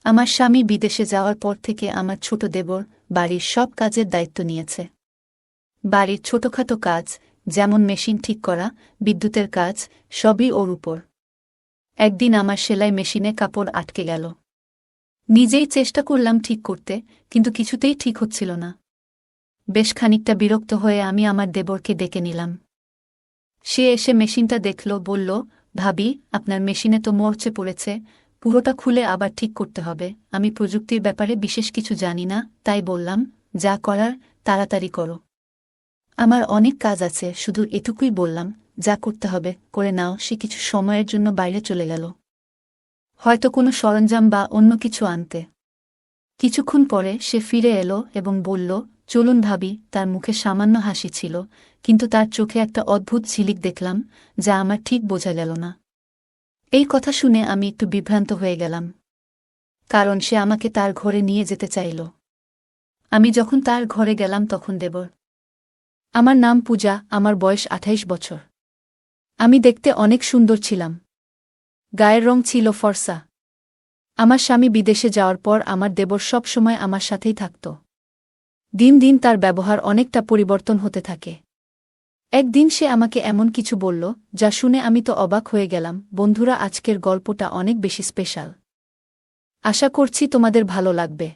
আমার স্বামী বিদেশে যাওয়ার পর থেকে আমার ছোট দেবর বাড়ির সব কাজের দায়িত্ব নিয়েছে। বাড়ির ছোটখাটো কাজ, যেমন মেশিন ঠিক করা, বিদ্যুতের কাজ, সবই ওর উপর। একদিন আমার সেলাই মেশিনে কাপড় আটকে গেল। নিজেই চেষ্টা করলাম ঠিক করতে, কিন্তু কিছুতেই ঠিক হচ্ছিল না। বেশ খানিকটা বিরক্ত হয়ে আমি আমার দেবরকে ডেকে নিলাম। সে এসে মেশিনটা দেখল, বলল, ভাবি, আপনার মেশিনে তো মরচে পড়েছে, পুরোটা খুলে আবার ঠিক করতে হবে। আমি প্রযুক্তির ব্যাপারে বিশেষ কিছু জানি না, তাই বললাম, যা করার তাড়াতাড়ি করো। আমার অনেক কাজ আছে, শুধু এটুকুই বললাম, যা করতে হবে করে নাও। সে কিছু সময়ের জন্য বাইরে চলে গেল, হয়তো কোনো সরঞ্জাম বা অন্য কিছু আনতে। কিছুক্ষণ পরে সে ফিরে এলো এবং বলল, চলুন ভাবি। তার মুখে সামান্য হাসি ছিল, কিন্তু তার চোখে একটা অদ্ভুত ঝিলিক দেখলাম, যা আমার ঠিক বোঝা গেল না। এই কথা শুনে আমি একটু বিভ্রান্ত হয়ে গেলাম, কারণ সে আমাকে তার ঘরে নিয়ে যেতে চাইল। আমি যখন তার ঘরে গেলাম তখন দেবর। আমার নাম পূজা, আমার বয়স 28 বছর। আমি দেখতে অনেক সুন্দর ছিলাম, গায়ের রং ছিল ফর্সা। আমার স্বামী বিদেশে যাওয়ার পর আমার দেবর সব সময় আমার সাথেই থাকত। দিন দিন তার ব্যবহার অনেকটা পরিবর্তন হতে থাকে। একদিন সে আমাকে এমন কিছু বলল, যা শুনে আমি তো অবাক হয়ে গেলাম। বন্ধুরা, আজকের গল্পটা অনেক বেশি স্পেশাল। আশা করছি তোমাদের ভালো লাগবে।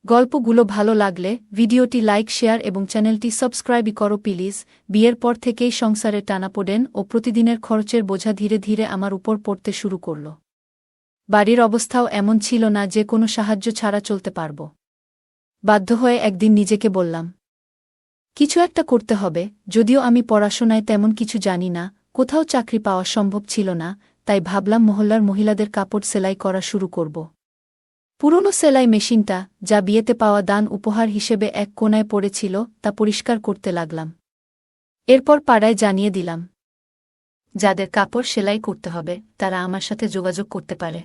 গল্পগুলো ভালো লাগলে ভিডিওটি লাইক, শেয়ার এবং চ্যানেলটি সাবস্ক্রাইব করো প্লিজ। বিয়ের পর থেকেই সংসারে টানাপোড়েন ও প্রতিদিনের খরচের বোঝা ধীরে ধীরে আমার উপর পড়তে শুরু করল। বাড়ির অবস্থাও এমন ছিল না যে কোনো সাহায্য ছাড়া চলতে পারব। বাধ্য হয়ে একদিন নিজেকে বললাম, কিছু একটা করতে হবে। যদিও আমি পড়াশোনায় তেমন কিছু জানি না, কোথাও চাকরি পাওয়া সম্ভব ছিল না, তাই ভাবলাম মহল্লার মহিলাদের কাপড় সেলাই করা শুরু করব। পুরনো সেলাই মেশিনটা, যা বিয়েতে পাওয়া দান উপহার হিসেবে এক কোণায় পড়েছিল, তা পরিষ্কার করতে লাগলাম। এরপর পাড়ায় জানিয়ে দিলাম, যাদের কাপড় সেলাই করতে হবে তারা আমার সাথে যোগাযোগ করতে পারে।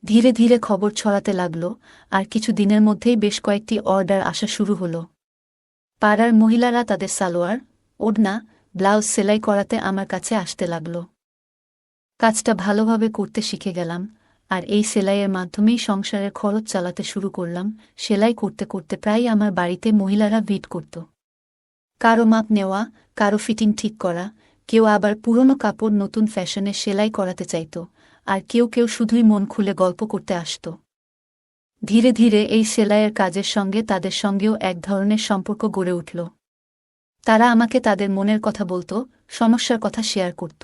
ধীরে ধীরে খবর ছড়াতে লাগল, আর কিছু দিনের মধ্যেই বেশ কয়েকটি অর্ডার আসা শুরু হল। পাড়ার মহিলারা তাদের সালোয়ার, ওড়না, ব্লাউজ সেলাই করাতে আমার কাছে আসতে লাগল। কাজটা ভালোভাবে করতে শিখে গেলাম, আর এই সেলাইয়ের মাধ্যমেই সংসারের খরচ চালাতে শুরু করলাম। সেলাই করতে করতে প্রায় আমার বাড়িতে মহিলারা ভিড় করত। কারো মাপ নেওয়া, কারো ফিটিং ঠিক করা, কেউ আবার পুরনো কাপড় নতুন ফ্যাশনে সেলাই করাতে চাইত, আর কেউ কেউ শুধুই মন খুলে গল্প করতে আসত। ধীরে ধীরে এই সেলাইয়ের কাজের সঙ্গে তাদের সঙ্গেও এক ধরনের সম্পর্ক গড়ে উঠল। তারা আমাকে তাদের মনের কথা বলত, সমস্যার কথা শেয়ার করত।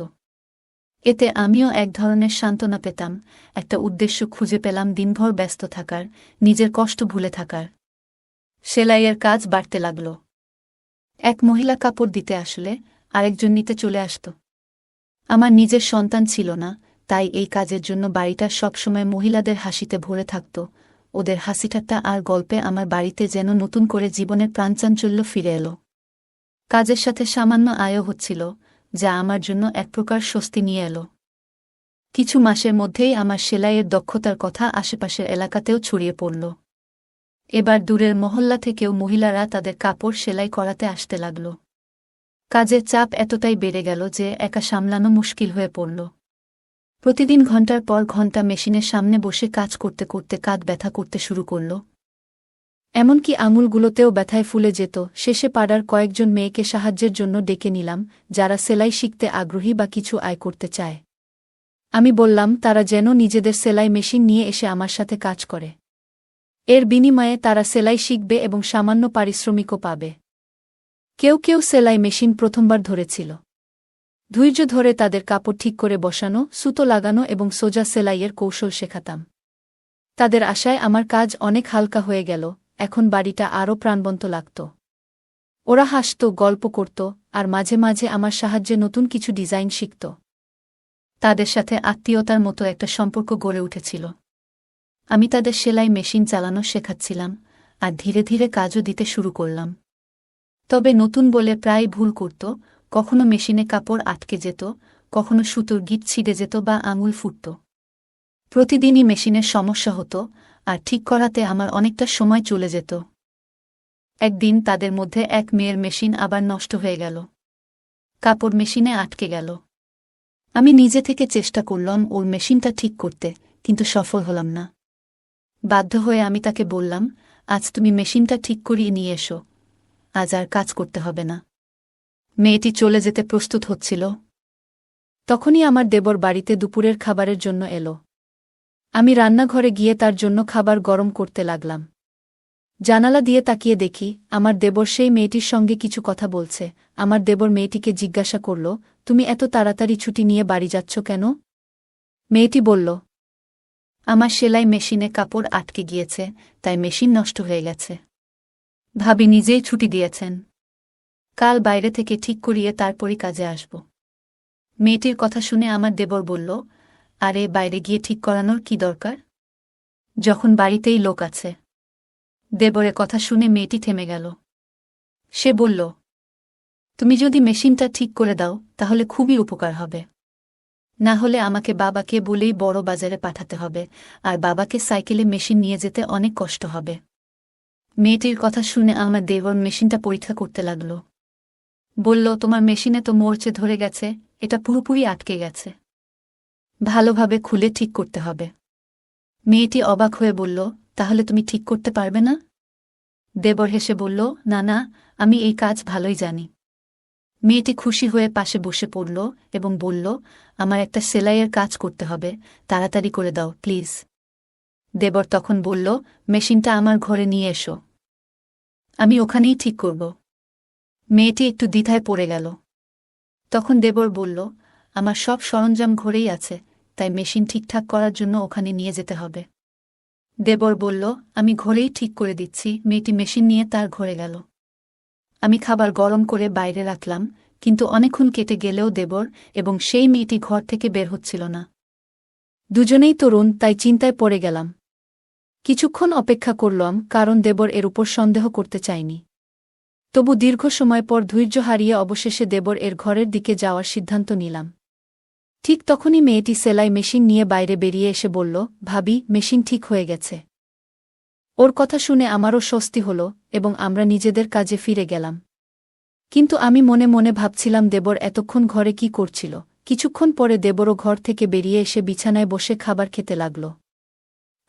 এতে আমিও এক ধরনের সান্ত্বনা পেতাম, একটা উদ্দেশ্য খুঁজে পেলাম দিনভর ব্যস্ত থাকার, নিজের কষ্ট ভুলে থাকার। সেলাইয়ের কাজ বাড়তে লাগল। এক মহিলা কাপড় দিতে আসলে আরেকজন নিতে চলে আসত। আমার নিজের সন্তান ছিল না, তাই এই কাজের জন্য বাড়িটা সবসময় মহিলাদের হাসিতে ভরে থাকত। ওদের হাসিঠাট্টা আর গল্পে আমার বাড়িতে যেন নতুন করে জীবনের প্রাণচাঞ্চল্য ফিরে এলো। কাজের সাথে সামান্য আয়ও হচ্ছিল, যা আমার জন্য এক প্রকার স্বস্তি নিয়ে এলো। কিছু মাসের মধ্যেই আমার সেলাইয়ের দক্ষতার কথা আশেপাশের এলাকাতেও ছড়িয়ে পড়ল। এবার দূরের মহল্লা থেকেও মহিলারা তাদের কাপড় সেলাই করাতে আসতে লাগল। কাজের চাপ এতটাই বেড়ে গেল যে একা সামলানো মুশকিল হয়ে পড়ল। প্রতিদিন ঘণ্টার পর ঘণ্টা মেশিনের সামনে বসে কাজ করতে করতে কাঁধ ব্যথা করতে শুরু করল। এমনকি আঙুলগুলোতেও ব্যথায় ফুলে যেত। শেষে পাড়ার কয়েকজন মেয়েকে সাহায্যের জন্য ডেকে নিলাম, যারা সেলাই শিখতে আগ্রহী বা কিছু আয় করতে চায়। আমি বললাম তারা যেন নিজেদের সেলাই মেশিন নিয়ে এসে আমার সাথে কাজ করে। এর বিনিময়ে তারা সেলাই শিখবে এবং সামান্য পারিশ্রমিকও পাবে। কেউ কেউ সেলাই মেশিন প্রথমবার ধরেছিল। ধৈর্য ধরে তাদের কাপড় ঠিক করে বসানো, সুতো লাগানো এবং সোজা সেলাইয়ের কৌশল শেখাতাম। তাদের আশায় আমার কাজ অনেক হালকা হয়ে গেল। এখন বাড়িটা আরও প্রাণবন্ত লাগত। ওরা হাসত, গল্প করত, আর মাঝে মাঝে আমার সাহায্যে নতুন কিছু ডিজাইন শিখত। তাদের সাথে আত্মীয়তার মতো একটা সম্পর্ক গড়ে উঠেছিল। আমি তাদের সেলাই মেশিন চালানো শেখাচ্ছিলাম, আর ধীরে ধীরে কাজও দিতে শুরু করলাম। তবে নতুন বলে প্রায় ভুল করত, কখনো মেশিনে কাপড় আটকে যেত, কখনো সুতোর গিঁট ছিঁড়ে যেত বা আঙুল ফুটত। প্রতিদিনই মেশিনের সমস্যা হতো, আর ঠিক করাতে আমার অনেকটা সময় চলে যেত। একদিন তাদের মধ্যে এক মেয়ের মেশিন আবার নষ্ট হয়ে গেল। কাপড় মেশিনে আটকে গেল। আমি নিজে থেকে চেষ্টা করলাম ওর মেশিনটা ঠিক করতে, কিন্তু সফল হলাম না। বাধ্য হয়ে আমি তাকে বললাম, আজ তুমি মেশিনটা ঠিক করিয়ে নিয়ে এসো, আজ আর কাজ করতে হবে না। মেয়েটি চলে যেতে প্রস্তুত হচ্ছিল। তখনই আমার দেবর বাড়িতে দুপুরের খাবারের জন্য এলো। আমি রান্নাঘরে গিয়ে তার জন্য খাবার গরম করতে লাগলাম। জানালা দিয়ে তাকিয়ে দেখি আমার দেবর সেই মেয়েটির সঙ্গে কিছু কথা বলছে। আমার দেবর মেয়েটিকে জিজ্ঞাসা করল, তুমি এত তাড়াতাড়ি ছুটি নিয়ে বাড়ি যাচ্ছ কেন? মেয়েটি বলল, আমার সেলাই মেশিনে কাপড় আটকে গিয়েছে, তাই মেশিন নষ্ট হয়ে গেছে। ভাবি নিজেই ছুটি দিয়েছেন, কাল বাইরে থেকে ঠিক করিয়ে তারপরই কাজে আসব। মেয়েটির কথা শুনে আমার দেবর বলল, আরে বাইরে গিয়ে ঠিক করানোর কি দরকার, যখন বাড়িতেই লোক আছে। দেবরের কথা শুনে মেয়েটি থেমে গেল। সে বলল, তুমি যদি মেশিনটা ঠিক করে দাও তাহলে খুবই উপকার হবে, না হলে আমাকে বাবাকে বলেই বড় বাজারে পাঠাতে হবে, আর বাবাকে সাইকেলে মেশিন নিয়ে যেতে অনেক কষ্ট হবে। মেয়েটির কথা শুনে আমার দেবর মেশিনটা পরীক্ষা করতে লাগল। বলল, তোমার মেশিনে তো মরচে ধরে গেছে, এটা পুরোপুরি আটকে গেছে, ভালোভাবে খুলে ঠিক করতে হবে। মেয়েটি অবাক হয়ে বলল, তাহলে তুমি ঠিক করতে পারবে না? দেবর হেসে বলল, না না, আমি এই কাজ ভালোই জানি। মেয়েটি খুশি হয়ে পাশে বসে পড়ল এবং বলল, আমার একটা সেলাইয়ের কাজ করতে হবে, তাড়াতাড়ি করে দাও প্লিজ। দেবর তখন বলল, মেশিনটা আমার ঘরে নিয়ে এসো, আমি ওখানেই ঠিক করব। মেয়েটি একটু দ্বিধায় পড়ে গেল। তখন দেবর বলল, আমার সব সরঞ্জাম ঘরেই আছে, তাই মেশিন ঠিকঠাক করার জন্য ওখানে নিয়ে যেতে হবে। দেবর বলল, আমি ঘরেই ঠিক করে দিচ্ছি। মেয়েটি মেশিন নিয়ে তার ঘরে গেল। আমি খাবার গরম করে বাইরে রাখলাম, কিন্তু অনেকক্ষণ কেটে গেলেও দেবর এবং সেই মেয়েটি ঘর থেকে বের হচ্ছিল না। দুজনেই তরুণ, তাই চিন্তায় পড়ে গেলাম। কিছুক্ষণ অপেক্ষা করলাম, কারণ দেবর এর উপর সন্দেহ করতে চাইনি। তবু দীর্ঘ সময় পর ধৈর্য হারিয়ে অবশেষে দেবর এর ঘরের দিকে যাওয়ার সিদ্ধান্ত নিলাম। ঠিক তখনই মেয়েটি সেলাই মেশিন নিয়ে বাইরে বেরিয়ে এসে বলল, ভাবি, মেশিন ঠিক হয়ে গেছে। ওর কথা শুনে আমারও স্বস্তি হল এবং আমরা নিজেদের কাজে ফিরে গেলাম। কিন্তু আমি মনে মনে ভাবছিলাম দেবর এতক্ষণ ঘরে কি করছিল। কিছুক্ষণ পরে দেবরও ঘর থেকে বেরিয়ে এসে বিছানায় বসে খাবার খেতে লাগল।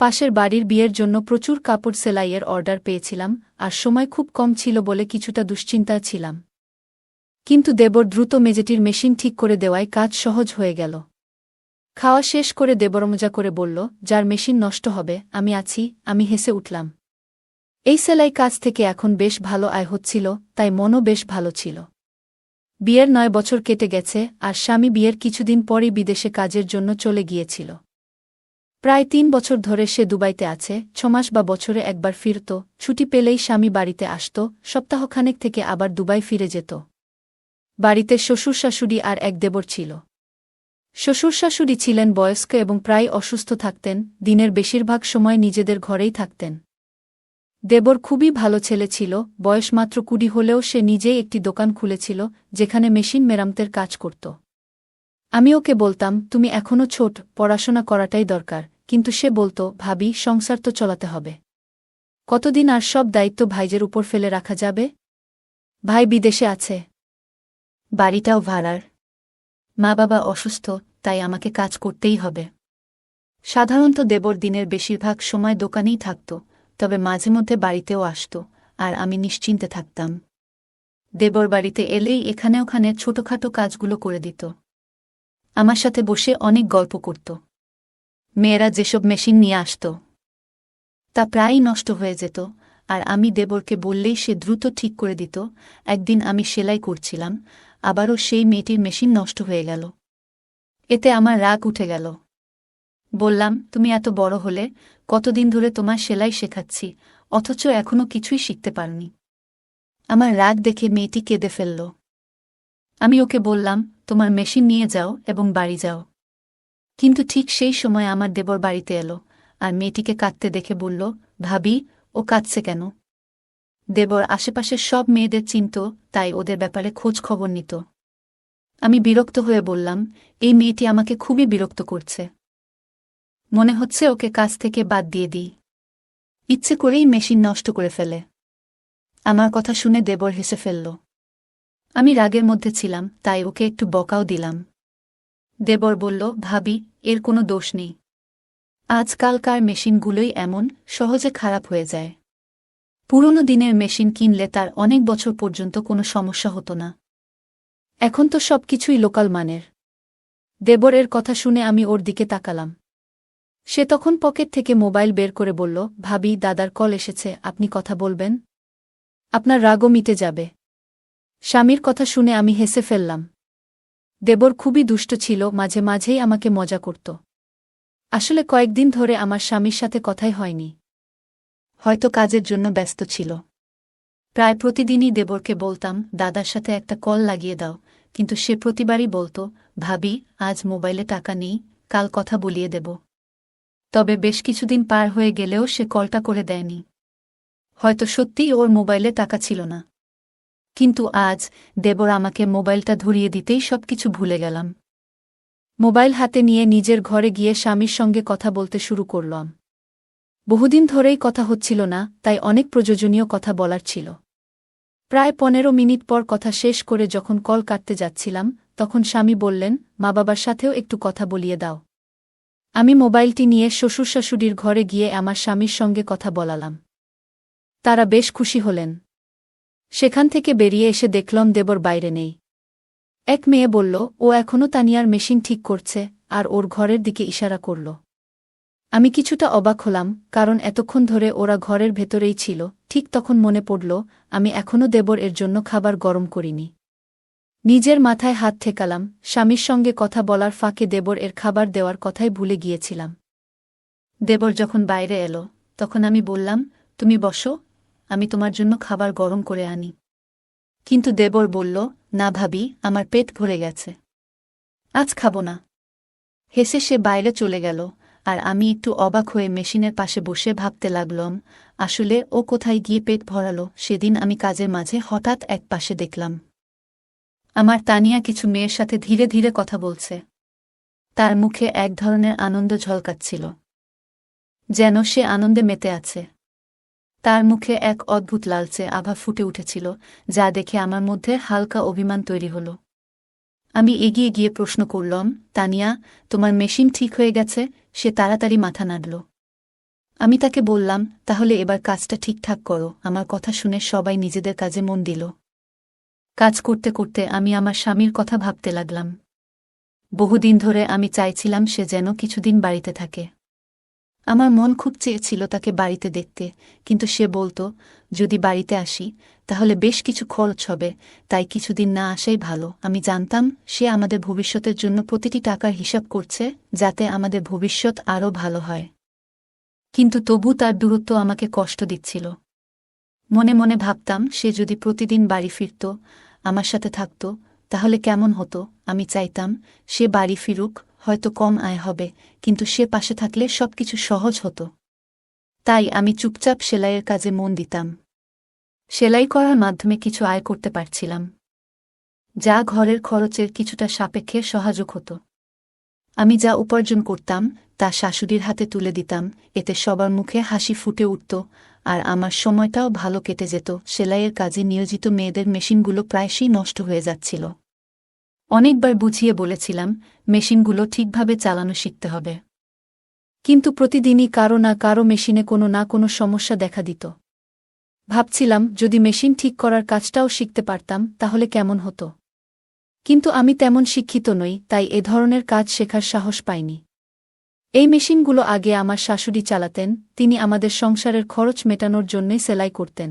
পাশের বাড়ির বিয়ের জন্য প্রচুর কাপড় সেলাইয়ের অর্ডার পেয়েছিলাম, আর সময় খুব কম ছিল বলে কিছুটা দুশ্চিন্তায় ছিলাম। কিন্তু দেবর দ্রুত মেজেটির মেশিন ঠিক করে দেওয়ায় কাজ সহজ হয়ে গেল। খাওয়া শেষ করে দেবর মজা করে বলল, যার মেশিন নষ্ট হবে আমি আছি। আমি হেসে উঠলাম। এই সেলাই কাজ থেকে এখন বেশ ভালো আয় হচ্ছিল, তাই মনও বেশ ভালো ছিল। বিয়ের 9 বছর কেটে গেছে, আর স্বামী বিয়ের কিছুদিন পরই বিদেশে কাজের জন্য চলে গিয়েছিল। প্রায় 3 বছর ধরে সে দুবাইতে আছে। 6 মাস বা বছরে একবার ফিরত, ছুটি পেলেই স্বামী বাড়িতে আসত, সপ্তাহখানেক থেকে আবার দুবাই ফিরে যেত। বাড়িতে শ্বশুর শাশুড়ি আর এক দেবর ছিল। শ্বশুর শাশুড়ি ছিলেন বয়স্ক এবং প্রায় অসুস্থ থাকতেন, দিনের বেশিরভাগ সময় নিজেদের ঘরেই থাকতেন। দেবর খুবই ভালো ছেলে ছিল, বয়স মাত্র 20 হলেও সে নিজেই একটি দোকান খুলেছিল, যেখানে মেশিন মেরামতের কাজ করত। আমি ওকে বলতাম, তুমি এখনও ছোট, পড়াশোনা করাটাই দরকার, কিন্তু সে বলত, ভাবি, সংসার তো চলাতে হবে, কতদিন আর সব দায়িত্ব ভাইজের উপর ফেলে রাখা যাবে? ভাই বিদেশে আছে, বাড়িটাও ভাড়ার, মা বাবা অসুস্থ, তাই আমাকে কাজ করতেই হবে। সাধারণত দেবর দিনের বেশিরভাগ সময় দোকানেই থাকত, তবে মাঝে মধ্যে বাড়িতেও আসত, আর আমি নিশ্চিন্তে থাকতাম। দেবর বাড়িতে এলেই এখানে ওখানে ছোটখাটো কাজগুলো করে দিত। আমার সাথে বসে অনেক গল্প করত। মেয়েরা যেসব মেশিন নিয়ে আসত তা প্রায়ই নষ্ট হয়ে যেত, আর আমি দেবরকে বললেই সে দ্রুত ঠিক করে দিত। একদিন আমি সেলাই করছিলাম, আবারও সেই মেয়েটির মেশিন নষ্ট হয়ে গেল। এতে আমার রাগ উঠে গেল। বললাম, তুমি এত বড় হলে, কতদিন ধরে তোমার সেলাই শেখাচ্ছি, অথচ এখনও কিছুই শিখতে পারনি। আমার রাগ দেখে মেয়েটি কেঁদে ফেলল। আমি ওকে বললাম, তোমার মেশিন নিয়ে যাও এবং বাড়ি যাও। কিন্তু ঠিক সেই সময় আমার দেবর বাড়িতে এলো, আর মেয়েটিকে কাঁদতে দেখে বলল, ভাবি, ও কাঁদছে কেন? দেবর আশেপাশের সব মেয়েদের চিনত, তাই ওদের ব্যাপারে খোঁজ খবর নিত। আমি বিরক্ত হয়ে বললাম, এই মেয়েটি আমাকে খুবই বিরক্ত করছে, মনে হচ্ছে ওকে কাজ থেকে বাদ দিয়ে দিই। ইচ্ছে করেই মেশিন নষ্ট করে ফেলে। আমার কথা শুনে দেবর হেসে ফেলল। আমি রাগের মধ্যে ছিলাম, তাই ওকে একটু বকাও দিলাম। দেবর বলল, ভাবি, এর কোনো দোষ নেই, আজকালকার মেশিনগুলোই এমন সহজে খারাপ হয়ে যায়। পুরনো দিনের মেশিন কিনলে তার অনেক বছর পর্যন্ত কোনো সমস্যা হতো না। এখন তো সবকিছুই লোকাল মানের। দেবরের কথা শুনে আমি ওর দিকে তাকালাম। সে তখন পকেট থেকে মোবাইল বের করে বলল, ভাবি, দাদার কল এসেছে, আপনি কথা বলবেন? আপনার রাগও মিটে যাবে। স্বামীর কথা শুনে আমি হেসে ফেললাম। দেবর খুবই দুষ্ট ছিল, মাঝে মাঝেই আমাকে মজা করত। আসলে কয়েকদিন ধরে আমার স্বামীর সাথে কথাই হয়নি। হয়তো কাজের জন্য ব্যস্ত ছিল। প্রায় প্রতিদিনই দেবরকে বলতাম, দাদার সাথে একটা কল লাগিয়ে দাও, কিন্তু সে প্রতিবারই বলত, ভাবি, আজ মোবাইলে টাকা নেই, কাল কথা বলিয়ে দেব। তবে বেশ কিছুদিন পার হয়ে গেলেও সে কলটা করে দেয়নি। হয়তো সত্যিই ওর মোবাইলে টাকা ছিল না। কিন্তু আজ দেবর আমাকে মোবাইলটা ধরিয়ে দিতেই সবকিছু ভুলে গেলাম। মোবাইল হাতে নিয়ে নিজের ঘরে গিয়ে স্বামীর সঙ্গে কথা বলতে শুরু করলাম। বহুদিন ধরেই কথা হচ্ছিল না, তাই অনেক প্রয়োজনীয় কথা বলার ছিল। প্রায় 15 মিনিট পর কথা শেষ করে যখন কল কাটতে যাচ্ছিলাম, তখন স্বামী বললেন, মা বাবার সাথেও একটু কথা বলিয়ে দাও। আমি মোবাইলটি নিয়ে শ্বশুর শাশুড়ির ঘরে গিয়ে আমার স্বামীর সঙ্গে কথা বলালাম। তারা বেশ খুশি হলেন। সেখান থেকে বেরিয়ে এসে দেখলাম দেবর বাইরে নেই। এক মেয়ে বলল, ও এখনও তানিয়ার মেশিন ঠিক করছে, আর ওর ঘরের দিকে ইশারা করল। আমি কিছুটা অবাক হলাম, কারণ এতক্ষণ ধরে ওরা ঘরের ভেতরেই ছিল। ঠিক তখন মনে পড়ল, আমি এখনও দেবর এর জন্য খাবার গরম করিনি। নিজের মাথায় হাত ঠেকালাম। স্বামীর সঙ্গে কথা বলার ফাঁকে দেবর এর খাবার দেওয়ার কথাই ভুলে গিয়েছিলাম। দেবর যখন বাইরে এলো, তখন আমি বললাম, তুমি বসো, আমি তোমার জন্য খাবার গরম করে আনি। কিন্তু দেবর বলল, না ভাবি, আমার পেট ভরে গেছে, আজ খাবো না। হেসে সে বাইরে চলে গেল, আর আমি একটু অবাক হয়ে মেশিনের পাশে বসে ভাবতে লাগলাম, আসলে ও কোথায় গিয়ে পেট ভরালো। সেদিন আমি কাজের মাঝে হঠাৎ এক পাশে দেখলাম আমার তানিয়া কিছু মেয়ের সাথে ধীরে ধীরে কথা বলছে। তার মুখে এক ধরনের আনন্দ ঝলকাচ্ছিল, যেন সে আনন্দে মেতে আছে। তার মুখে এক অদ্ভুত লালচে আভা ফুটে উঠেছিল, যা দেখে আমার মধ্যে হালকা অভিমান তৈরি হল। আমি এগিয়ে গিয়ে প্রশ্ন করলাম, তানিয়া, তোমার মেশিন ঠিক হয়ে গেছে? সে তাড়াতাড়ি মাথা নাড়ল। আমি তাকে বললাম, তাহলে এবার কাজটা ঠিকঠাক করো। আমার কথা শুনে সবাই নিজেদের কাজে মন দিল। কাজ করতে করতে আমি আমার স্বামীর কথা ভাবতে লাগলাম। বহুদিন ধরে আমি চাইছিলাম সে যেন কিছুদিন বাড়িতে থাকে। আমার মন খুব চেয়েছিল তাকে বাড়িতে দেখতে, কিন্তু সে বলত, যদি বাড়িতে আসি তাহলে বেশ কিছু খরচ হবে, তাই কিছুদিন না আসাই ভালো। আমি জানতাম সে আমাদের ভবিষ্যতের জন্য প্রতিটি টাকার হিসাব করছে, যাতে আমাদের ভবিষ্যৎ আরও ভালো হয়। কিন্তু তবু তার দূরত্ব আমাকে কষ্ট দিচ্ছিল। মনে মনে ভাবতাম, সে যদি প্রতিদিন বাড়ি ফিরত, আমার সাথে থাকত, তাহলে কেমন হতো। আমি চাইতাম সে বাড়ি ফিরুক, হয়তো কম আয় হবে, কিন্তু সে পাশে থাকলে সবকিছু সহজ হতো। তাই আমি চুপচাপ সেলাইয়ের কাজে মন দিতাম। সেলাই করার মাধ্যমে কিছু আয় করতে পারছিলাম, যা ঘরের খরচের কিছুটা সাপেক্ষে সহায়ক হতো। আমি যা উপার্জন করতাম তা শাশুড়ির হাতে তুলে দিতাম, এতে সবার মুখে হাসি ফুটে উঠত, আর আমার সময়টাও ভালো কেটে যেত। সেলাইয়ের কাজে নিয়োজিত মেয়েদের মেশিনগুলো প্রায়শই নষ্ট হয়ে যাচ্ছিল। অনেকবার বুঝিয়ে বলেছিলাম, মেশিনগুলো ঠিকভাবে চালানো শিখতে হবে। কিন্তু প্রতিদিনই কারো না কারো মেশিনে কোনো না কোনো সমস্যা দেখা দিত। ভাবছিলাম, যদি মেশিন ঠিক করার কাজটাও শিখতে পারতাম তাহলে কেমন হতো। কিন্তু আমি তেমন শিক্ষিত নই, তাই এ ধরনের কাজ শেখার সাহস পাইনি। এই মেশিনগুলো আগে আমার শাশুড়ি চালাতেন, তিনি আমাদের সংসারের খরচ মেটানোর জন্যই সেলাই করতেন।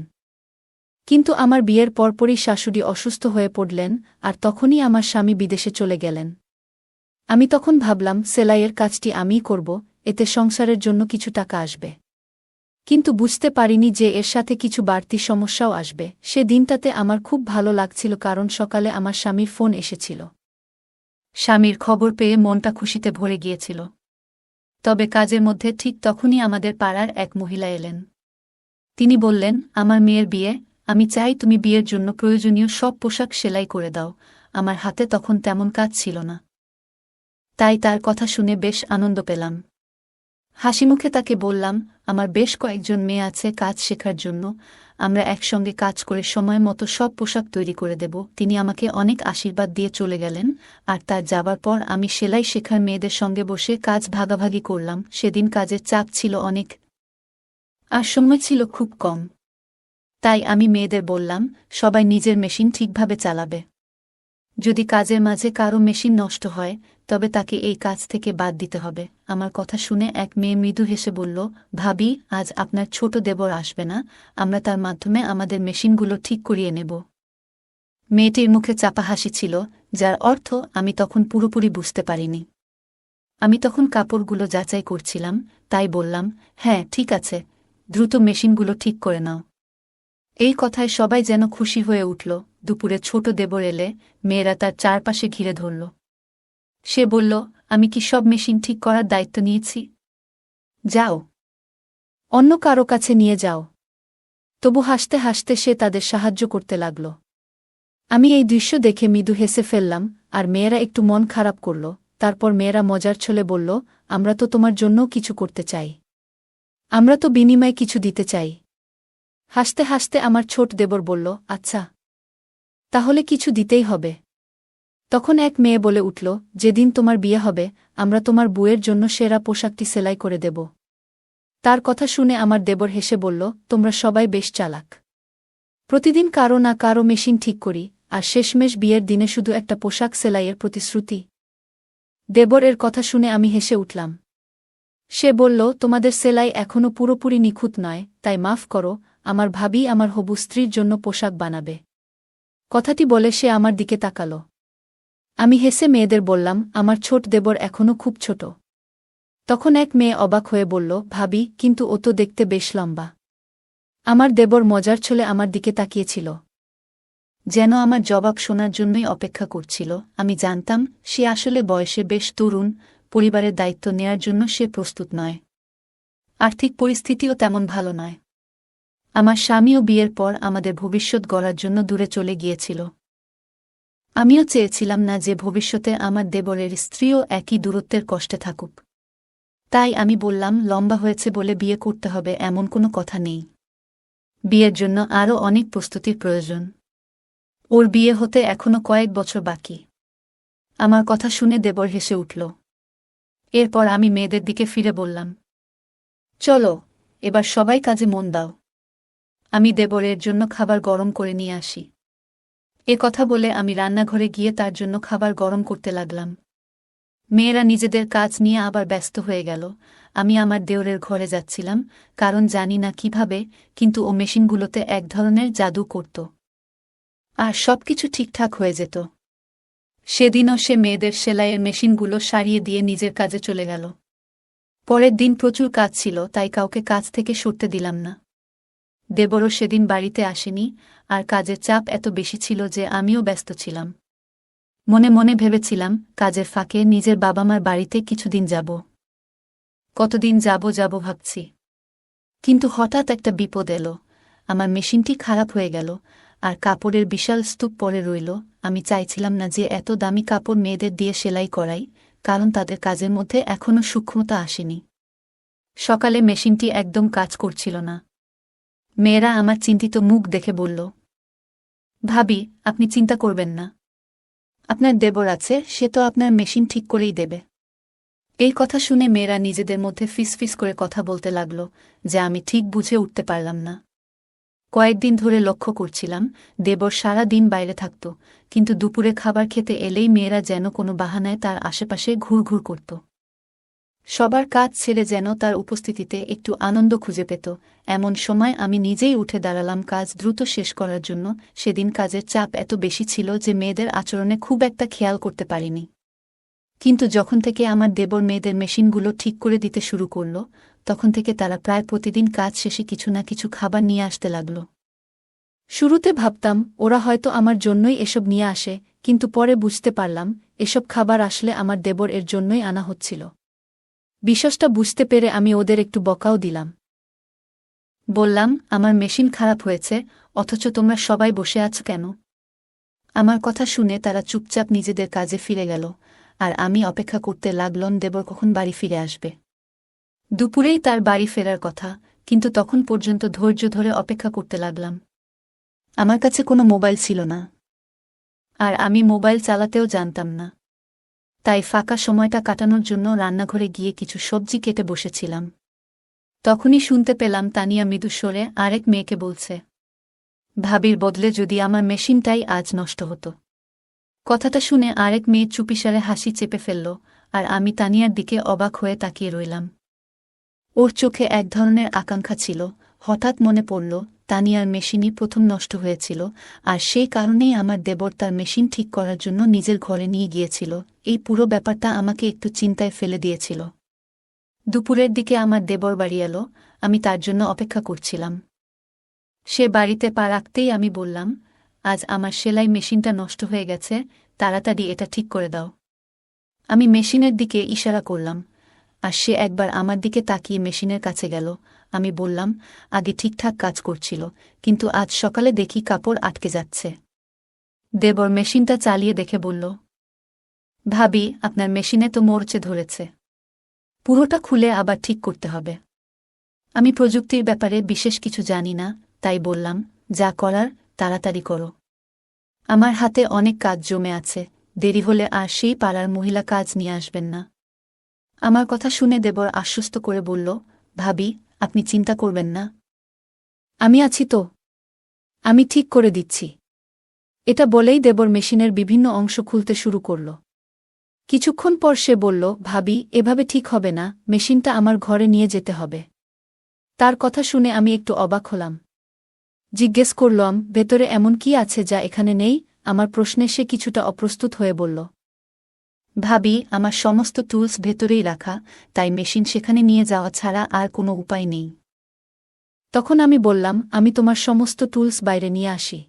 কিন্তু আমার বিয়ের পরপরই শাশুড়ি অসুস্থ হয়ে পড়লেন, আর তখনই আমার স্বামী বিদেশে চলে গেলেন। আমি তখন ভাবলাম, সেলাইয়ের কাজটি আমিই করব, এতে সংসারের জন্য কিছু টাকা আসবে। কিন্তু বুঝতে পারিনি যে এর সাথে কিছু বাড়তি সমস্যাও আসবে। সে দিনটাতে আমার খুব ভালো লাগছিল, কারণ সকালে আমার স্বামীর ফোন এসেছিল। স্বামীর খবর পেয়ে মনটা খুশিতে ভরে গিয়েছিল। তবে কাজের মধ্যে ঠিক তখনই আমাদের পাড়ার এক মহিলা এলেন। তিনি বললেন, আমার মেয়ের বিয়ে, আমি চাই তুমি বিয়ের জন্য প্রয়োজনীয় সব পোশাক সেলাই করে দাও। আমার হাতে তখন তেমন কাজ ছিল না, তাই তার কথা শুনে বেশ আনন্দ পেলাম। হাসিমুখে তাকে বললাম, আমার বেশ কয়েকজন মেয়ে আছে কাজ শেখার জন্য, আমরা একসঙ্গে কাজ করে সময় মতো সব পোশাক তৈরি করে দেব। তিনি আমাকে অনেক আশীর্বাদ দিয়ে চলে গেলেন, আর তার যাবার পর আমি সেলাই শেখার মেয়েদের সঙ্গে বসে কাজ ভাগাভাগি করলাম। সেদিন কাজের চাপ ছিল অনেক, আর সময় ছিল খুব কম। তাই আমি মেয়েদের বললাম, সবাই নিজের মেশিন ঠিকভাবে চালাবে। যদি কাজের মাঝে কারো মেশিন নষ্ট হয়, তবে তাকে এই কাজ থেকে বাদ দিতে হবে। আমার কথা শুনে এক মেয়ে মৃদু হেসে বলল, ভাবি, আজ আপনার ছোট দেবর আসবে না, আমরা তার মাধ্যমে আমাদের মেশিনগুলো ঠিক করিয়ে নেব। মেয়েটির মুখে চাপা হাসি ছিল, যার অর্থ আমি তখন পুরোপুরি বুঝতে পারিনি। আমি তখন কাপড়গুলো যাচাই করছিলাম, তাই বললাম, হ্যাঁ ঠিক আছে, দ্রুত মেশিনগুলো ঠিক করে নাও। এই কথায় সবাই যেন খুশি হয়ে উঠল। দুপুরে ছোট দেবর এলে মেয়েরা তার চারপাশে ঘিরে ধরল। সে বলল, আমি কি সব মেশিন ঠিক করার দায়িত্ব নিয়েছি? যাও, অন্য কারো কাছে নিয়ে যাও। তবু হাসতে হাসতে সে তাদের সাহায্য করতে লাগল। আমি এই দৃশ্য দেখে মৃদু হেসে ফেললাম, আর মেয়েরা একটু মন খারাপ করল। তারপর মেয়েরা মজার ছলে বলল, আমরা তো তোমার জন্যও কিছু করতে চাই, আমরা তো বিনিময়ে কিছু দিতে চাই। হাসতে হাসতে আমার ছোট দেবর বলল, আচ্ছা, তাহলে কিছু দিতেই হবে। তখন এক মেয়ে বলে উঠল, যেদিন তোমার বিয়ে হবে, আমরা তোমার বউয়ের জন্য সেরা পোশাকটি সেলাই করে দেব। তার কথা শুনে আমার দেবর হেসে বলল, তোমরা সবাই বেশ চালাক। প্রতিদিন কারো না কারো মেশিন ঠিক করি, আর শেষমেশ বিয়ের দিনে শুধু একটা পোশাক সেলাইয়ের প্রতিশ্রুতি। দেবর এর কথা শুনে আমি হেসে উঠলাম। সে বলল, তোমাদের সেলাই এখনও পুরোপুরি নিখুঁত নয়, তাই মাফ করো, আমার ভাবি আমার হবু স্ত্রীর জন্য পোশাক বানাবে। কথাটি বলে সে আমার দিকে তাকাল। আমি হেসে মেয়েদের বললাম, আমার ছোট দেবর এখনও খুব ছোট। তখন এক মেয়ে অবাক হয়ে বলল, ভাবি, কিন্তু ও তো দেখতে বেশ লম্বা। আমার দেবর মজার ছলে আমার দিকে তাকিয়েছিল, যেন আমার জবাব শোনার জন্যই অপেক্ষা করছিল। আমি জানতাম সে আসলে বয়সে বেশ তরুণ, পরিবারের দায়িত্ব নেয়ার জন্য সে প্রস্তুত নয়। আর্থিক পরিস্থিতিও তেমন ভালো নয়। আমার স্বামীও বিয়ের পর আমাদের ভবিষ্যৎ গড়ার জন্য দূরে চলে গিয়েছিল। আমিও চেয়েছিলাম না যে ভবিষ্যতে আমার দেবরের স্ত্রীও একই দূরত্বের কষ্টে থাকুক। তাই আমি বললাম, লম্বা হয়েছে বলে বিয়ে করতে হবে এমন কোনো কথা নেই। বিয়ের জন্য আরও অনেক প্রস্তুতির প্রয়োজন। ওর বিয়ে হতে এখনো কয়েক বছর বাকি। আমার কথা শুনে দেবর হেসে উঠল। এরপর আমি মেয়েদের দিকে ফিরে বললাম, চলো, এবার সবাই কাজে মন দাও। আমি দেবরের জন্য খাবার গরম করে নিয়ে আসি। এ কথা বলে আমি রান্নাঘরে গিয়ে তার জন্য খাবার গরম করতে লাগলাম। মেয়েরা নিজেদের কাজ নিয়ে আবার ব্যস্ত হয়ে গেল। আমি আমার দেওরের ঘরে যাচ্ছিলাম, কারণ জানি না কিভাবে, কিন্তু ও মেশিনগুলোতে এক ধরনের জাদু করত, আর সবকিছু ঠিকঠাক হয়ে যেত। সেদিনও সে মেয়েদের সেলাইয়ের মেশিনগুলো সারিয়ে দিয়ে নিজের কাজে চলে গেল। পরের দিন প্রচুর কাজ ছিল, তাই কাউকে কাজ থেকে সরতে দিলাম না। দেবরও সেদিন বাড়িতে আসেনি, আর কাজের চাপ এত বেশি ছিল যে আমিও ব্যস্ত ছিলাম। মনে মনে ভেবেছিলাম, কাজের ফাঁকে নিজের বাবা মার বাড়িতে কিছুদিন যাব। কতদিন যাব ভাবছি, কিন্তু হঠাৎ একটা বিপদ এলো। আমার মেশিনটি খারাপ হয়ে গেল, আর কাপড়ের বিশাল স্তূপ পড়ে রইল। আমি চাইছিলাম না যে এত দামি কাপড় মেয়েদের দিয়ে সেলাই করাই, কারণ তাদের কাজের মধ্যে এখনও সূক্ষ্মতা আসেনি। সকালে মেশিনটি একদম কাজ করছিল না। মেয়েরা আমার চিন্তিত মুখ দেখে বলল, ভাবি, আপনি চিন্তা করবেন না, আপনার দেবর আছে, সে তো আপনার মেশিন ঠিক করেই দেবে। এই কথা শুনে মেয়েরা নিজেদের মধ্যে ফিসফিস করে কথা বলতে লাগল, যা আমি ঠিক বুঝে উঠতে পারলাম না। কয়েকদিন ধরে লক্ষ্য করছিলাম, দেবর সারা দিন বাইরে থাকত, কিন্তু দুপুরে খাবার খেতে এলেই মেয়েরা যেন কোনো বাহানায় তার আশেপাশে ঘুরঘুর করত। সবার কাজ ছেড়ে যেন তার উপস্থিতিতে একটু আনন্দ খুঁজে পেত। এমন সময় আমি নিজেই উঠে দাঁড়ালাম কাজ দ্রুত শেষ করার জন্য। সেদিন কাজের চাপ এত বেশি ছিল যে মেয়েদের আচরণে খুব একটা খেয়াল করতে পারিনি। কিন্তু যখন থেকে আমার দেবর মেয়েদের মেশিনগুলো ঠিক করে দিতে শুরু করল, তখন থেকে তারা প্রায় প্রতিদিন কাজ শেষে কিছু না কিছু খাবার নিয়ে আসতে লাগল। শুরুতে ভাবতাম ওরা হয়তো আমার জন্যই এসব নিয়ে আসে, কিন্তু পরে বুঝতে পারলাম এসব খাবার আসলে আমার দেবর এর জন্যই আনা হচ্ছিল। বিষয়টা বুঝতে পেরে আমি ওদের একটু বকাও দিলাম। বললাম, আমার মেশিন খারাপ হয়েছে, অথচ তোমরা সবাই বসে আছো কেন? আমার কথা শুনে তারা চুপচাপ নিজেদের কাজে ফিরে গেল, আর আমি অপেক্ষা করতে লাগলাম দেবর কখন বাড়ি ফিরে আসবে। দুপুরেই তার বাড়ি ফেরার কথা, কিন্তু তখন পর্যন্ত ধৈর্য ধরে অপেক্ষা করতে লাগলাম। আমার কাছে কোনো মোবাইল ছিল না, আর আমি মোবাইল চালাতেও জানতাম না। তাই ফাঁকা সময়টা কাটানোর জন্য রান্নাঘরে গিয়ে কিছু সবজি কেটে বসেছিলাম। তখনই শুনতে পেলাম তানিয়া মৃদুস্বরে আরেক মেয়েকে বলছে, ভাবির বদলে যদি আমার মেশিনটাই আজ নষ্ট হতো। কথাটা শুনে আরেক মেয়ে চুপিসারে হাসি চেপে ফেলল, আর আমি তানিয়ার দিকে অবাক হয়ে তাকিয়ে রইলাম। ওর চোখে এক ধরনের আকাঙ্ক্ষা ছিল। হঠাৎ মনে পড়ল তানিয়ার মেশিনই প্রথম নষ্ট হয়েছিল, আর সেই কারণেই আমার দেবর তার মেশিন ঠিক করার জন্য নিজের ঘরে নিয়ে গিয়েছিল। এই পুরো ব্যাপারটা আমাকে একটু চিন্তায় ফেলে দিয়েছিল। দুপুরের দিকে আমার দেবর বাড়ি এলো। আমি তার জন্য অপেক্ষা করছিলাম। সে বাড়িতে পা রাখতেই আমি বললাম, আজ আমার সেলাই মেশিনটা নষ্ট হয়ে গেছে, তাড়াতাড়ি এটা ঠিক করে দাও। আমি মেশিনের দিকে ইশারা করলাম, আর সে একবার আমার দিকে তাকিয়ে মেশিনের কাছে গেল। আমি বললাম, আগে ঠিকঠাক কাজ করছিল, কিন্তু আজ সকালে দেখি কাপড় আটকে যাচ্ছে। দেবর মেশিনটা চালিয়ে দেখে বলল, ভাবি, আপনার মেশিনে তো মরচে ধরেছে। পুরোটা খুলে আবার ঠিক করতে হবে। আমি প্রযুক্তির ব্যাপারে বিশেষ কিছু জানি না, তাই বললাম, যা করার তাড়াতাড়ি করো। আমার হাতে অনেক কাজ জমে আছে, দেরি হলে আর সেই পাড়ার মহিলা কাজ নিয়ে আসবেন না। আমার কথা শুনে দেবর আশ্বস্ত করে বলল, ভাবি, আপনি চিন্তা করবেন না, আমি আছি তো, আমি ঠিক করে দিচ্ছি। এটা বলেই দেবর মেশিনের বিভিন্ন অংশ খুলতে শুরু করল। কিছুক্ষণ পর সে বলল, ভাবি, এভাবে ঠিক হবে না, মেশিনটা আমার ঘরে নিয়ে যেতে হবে। তার কথা শুনে আমি একটু অবাক হলাম। জিজ্ঞেস করলাম, ভেতরে এমন কি আছে যা এখানে নেই? আমার প্রশ্নে সে কিছুটা অপ্রস্তুত হয়ে বলল, ভাবি, আমার সমস্ত টুলস ভেতরেই রাখা, তাই মেশিন সেখানে নিয়ে যাওয়া ছাড়া আর কোনো উপায় নেই। তখন আমি বললাম, আমি তোমার সমস্ত টুলস বাইরে নিয়ে আসি।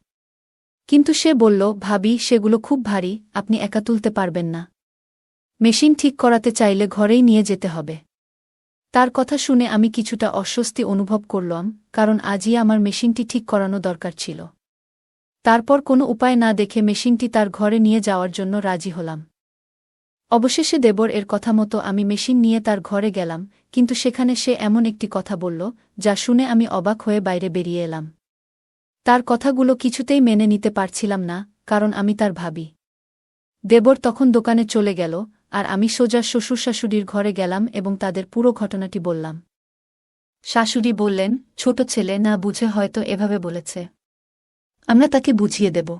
কিন্তু সে বলল, ভাবি, সেগুলো খুব ভারী, আপনি একা তুলতে পারবেন না। মেশিন ঠিক করাতে চাইলে ঘরেই নিয়ে যেতে হবে। তার কথা শুনে আমি কিছুটা অস্বস্তি অনুভব করলাম, কারণ আজই আমার মেশিনটি ঠিক করানো দরকার ছিল। তারপর কোনো উপায় না দেখে মেশিনটি তার ঘরে নিয়ে যাওয়ার জন্য রাজি হলাম। অবশেষে দেবর এর কথা মতো আমি মেশিন নিয়ে তার ঘরে গেলাম, কিন্তু সেখানে সে এমন একটি কথা বলল, যা শুনে আমি অবাক হয়ে বাইরে বেরিয়ে এলাম। তার কথাগুলো কিছুতেই মেনে নিতে পারছিলাম না, কারণ আমি তার ভাবি। দেবর তখন দোকানে চলে গেল, আর আমি সোজা শ্বশুর শাশুড়ির ঘরে গেলাম এবং তাদের পুরো ঘটনাটি বললাম। শাশুড়ি বললেন, ছোট ছেলে না বুঝে হয়তো এভাবে বলেছে, আমরা তাকে বুঝিয়ে দেব।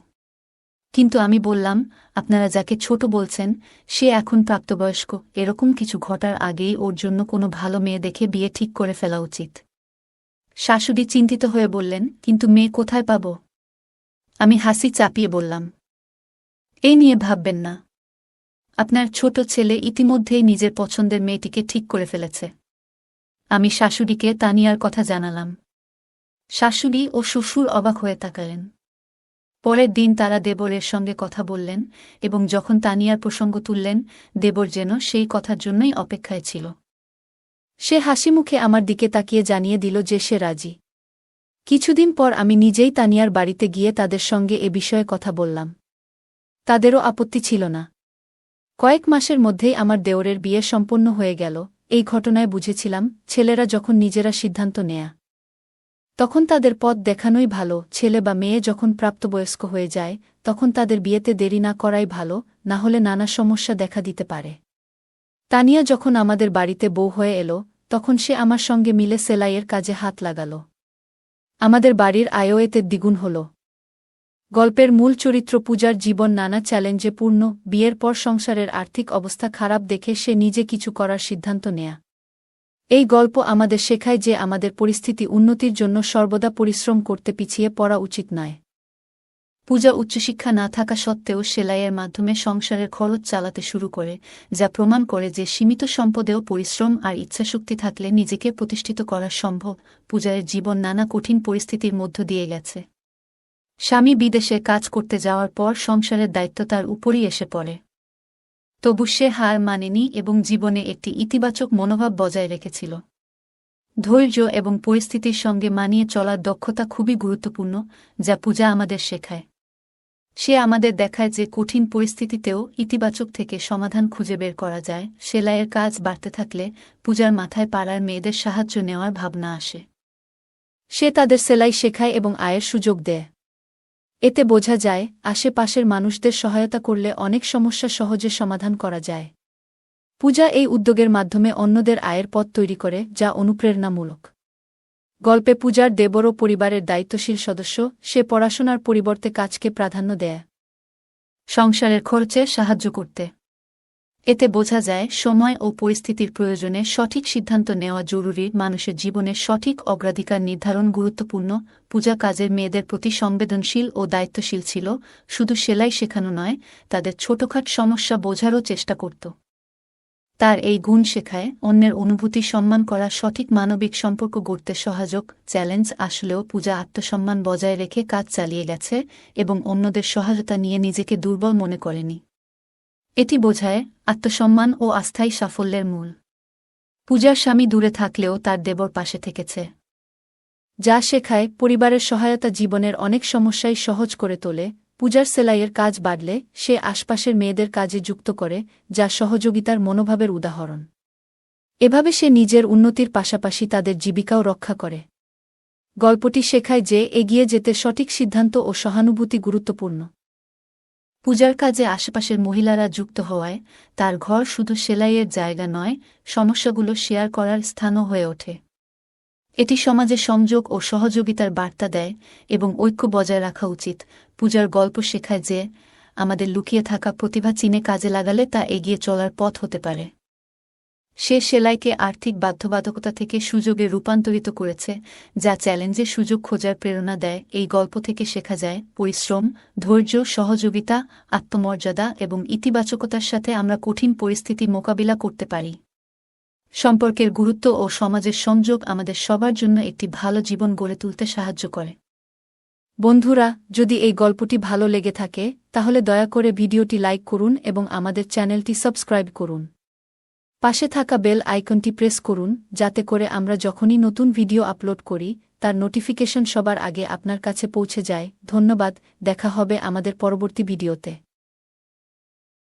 কিন্তু আমি বললাম, আপনারা যাকে ছোট বলছেন সে এখন প্রাপ্তবয়স্ক, এরকম কিছু ঘটার আগেই ওর জন্য কোনো ভালো মেয়ে দেখে বিয়ে ঠিক করে ফেলা উচিত। শাশুড়ি চিন্তিত হয়ে বললেন, কিন্তু মেয়ে কোথায় পাব? আমি হাসি চাপিয়ে বললাম, এই নিয়ে ভাববেন না, আপনার ছোট ছেলে ইতিমধ্যেই নিজের পছন্দের মেয়েটিকে ঠিক করে ফেলেছে। আমি শাশুড়িকে তানিয়ার কথা জানালাম। শাশুড়ি ও শ্বশুর অবাক হয়ে তাকালেন। পরের দিন তারা দেবরের সঙ্গে কথা বললেন, এবং যখন তানিয়ার প্রসঙ্গ তুললেন, দেবর যেন সেই কথার জন্যই অপেক্ষায় ছিল। সে হাসিমুখে আমার দিকে তাকিয়ে জানিয়ে দিল যে সে রাজি। কিছুদিন পর আমি নিজেই তানিয়ার বাড়িতে গিয়ে তাদের সঙ্গে এ বিষয়ে কথা বললাম। তাদেরও আপত্তি ছিল না। কয়েক মাসের মধ্যেই আমার দেওরের বিয়ে সম্পন্ন হয়ে গেল। এই ঘটনায় বুঝেছিলাম, ছেলেরা যখন নিজেরা সিদ্ধান্ত নেয়া, তখন তাদের পথ দেখানোই ভালো। ছেলে বা মেয়ে যখন প্রাপ্তবয়স্ক হয়ে যায়, তখন তাদের বিয়েতে দেরি না করাই ভালো, না হলে নানা সমস্যা দেখা দিতে পারে। তানিয়া যখন আমাদের বাড়িতে বউ হয়ে এলো, তখন সে আমার সঙ্গে মিলে সেলাইয়ের কাজে হাত লাগাল। আমাদের বাড়ির আয়ও এতে দ্বিগুণ হল। গল্পের মূল চরিত্র পূজার জীবন নানা চ্যালেঞ্জে পূর্ণ। বিয়ের পর সংসারের আর্থিক অবস্থা খারাপ দেখে সে নিজে কিছু করার সিদ্ধান্ত নেয়া। এই গল্প আমাদের শেখায় যে আমাদের পরিস্থিতি উন্নতির জন্য সর্বদা পরিশ্রম করতে পিছিয়ে পড়া উচিত নয়। পূজা উচ্চশিক্ষা না থাকা সত্ত্বেও সেলাইয়ের মাধ্যমে সংসারের খরচ চালাতে শুরু করে, যা প্রমাণ করে যে সীমিত সম্পদেও পরিশ্রম আর ইচ্ছাশক্তি থাকলে নিজেকে প্রতিষ্ঠিত করা সম্ভব। পূজার জীবন নানা কঠিন পরিস্থিতির মধ্য দিয়ে গেছে। স্বামী বিদেশে কাজ করতে যাওয়ার পর সংসারের দায়িত্ব তার উপরই এসে পড়ে। তবু সে হার মানেনি এবং জীবনে একটি ইতিবাচক মনোভাব বজায় রেখেছিল। ধৈর্য এবং পরিস্থিতির সঙ্গে মানিয়ে চলার দক্ষতা খুবই গুরুত্বপূর্ণ, যা পূজা আমাদের শেখায়। সে আমাদের দেখায় যে কঠিন পরিস্থিতিতেও ইতিবাচক থেকে সমাধান খুঁজে বের করা যায়। সেলাইয়ের কাজ বাড়তে থাকলে পূজার মাথায় পাড়ার মেয়েদের সাহায্য নেওয়ার ভাবনা আসে। সে তাদের সেলাই শেখায় এবং আয়ের সুযোগ দেয়। এতে বোঝা যায় আশেপাশের মানুষদের সহায়তা করলে অনেক সমস্যা সহজে সমাধান করা যায়। পূজা এই উদ্যোগের মাধ্যমে অন্যদের আয়ের পথ তৈরি করে, যা অনুপ্রেরণামূলক। গল্পে পূজার দেবরও পরিবারের দায়িত্বশীল সদস্য। সে পড়াশোনার পরিবর্তে কাজকে প্রাধান্য দেয়, সংসারের খরচে সাহায্য করতে। এতে বোঝা যায় সময় ও পরিস্থিতির প্রয়োজনে সঠিক সিদ্ধান্ত নেওয়া জরুরি। মানুষের জীবনে সঠিক অগ্রাধিকার নির্ধারণ গুরুত্বপূর্ণ। পূজা কাজের মেয়েদের প্রতি সংবেদনশীল ও দায়িত্বশীল ছিল। শুধু সেলাই শেখানো নয়, তাদের ছোটখাট সমস্যা বোঝারও চেষ্টা করত। তার এই গুণ শেখায় অন্যের অনুভূতি সম্মান করা, সঠিক মানবিক সম্পর্ক গড়তে সহায়ক। চ্যালেঞ্জ আসলেও পূজা আত্মসম্মান বজায় রেখে কাজ চালিয়ে গেছে এবং অন্যদের সহায়তা নিয়ে নিজেকে দুর্বল মনে করেনি। এটি বোঝায় আত্মসম্মান ও আস্থাই সাফল্যের মূল। পূজার স্বামী দূরে থাকলেও তার দেবর পাশে থেকেছে, যা শেখায় পরিবারের সহায়তা জীবনের অনেক সমস্যাই সহজ করে তোলে। পূজার সেলাইয়ের কাজ বাড়লে সে আশপাশের মেয়েদের কাজে যুক্ত করে, যা সহযোগিতার মনোভাবের উদাহরণ। এভাবে সে নিজের উন্নতির পাশাপাশি তাদের জীবিকাও রক্ষা করে। গল্পটি শেখায় যে এগিয়ে যেতে সঠিক সিদ্ধান্ত ও সহানুভূতি গুরুত্বপূর্ণ। পূজার কাজে আশেপাশের মহিলারা যুক্ত হওয়ায় তার ঘর শুধু সেলাইয়ের জায়গা নয়, সমস্যাগুলো শেয়ার করার স্থানও হয়ে ওঠে। এটি সমাজে সংযোগ ও সহযোগিতার বার্তা দেয় এবং ঐক্য বজায় রাখা উচিত। পূজার গল্প শেখায় যে আমাদের লুকিয়ে থাকা প্রতিভা চিনে কাজে লাগালে তা এগিয়ে চলার পথ হতে পারে। সে সেলাইকে আর্থিক বাধ্যবাধকতা থেকে সুযোগে রূপান্তরিত করেছে, যা চ্যালেঞ্জে সুযোগ খোঁজার প্রেরণা দেয়। এই গল্প থেকে শেখা যায় পরিশ্রম, ধৈর্য, সহযোগিতা, আত্মমর্যাদা এবং ইতিবাচকতার সাথে আমরা কঠিন পরিস্থিতি মোকাবিলা করতে পারি। সম্পর্কের গুরুত্ব ও সমাজের সংযোগ আমাদের সবার জন্য একটি ভালো জীবন গড়ে তুলতে সাহায্য করে। বন্ধুরা, যদি এই গল্পটি ভালো লেগে থাকে তাহলে দয়া করে ভিডিওটি লাইক করুন এবং আমাদের চ্যানেলটি সাবস্ক্রাইব করুন। পাশে থাকা বেল আইকনটি প্রেস করুন, যাতে করে আমরা যখনই নতুন ভিডিও আপলোড করি তার নোটিফিকেশন সবার আগে আপনার কাছে পৌঁছে যায়। ধন্যবাদ। দেখা হবে আমাদের পরবর্তী ভিডিওতে।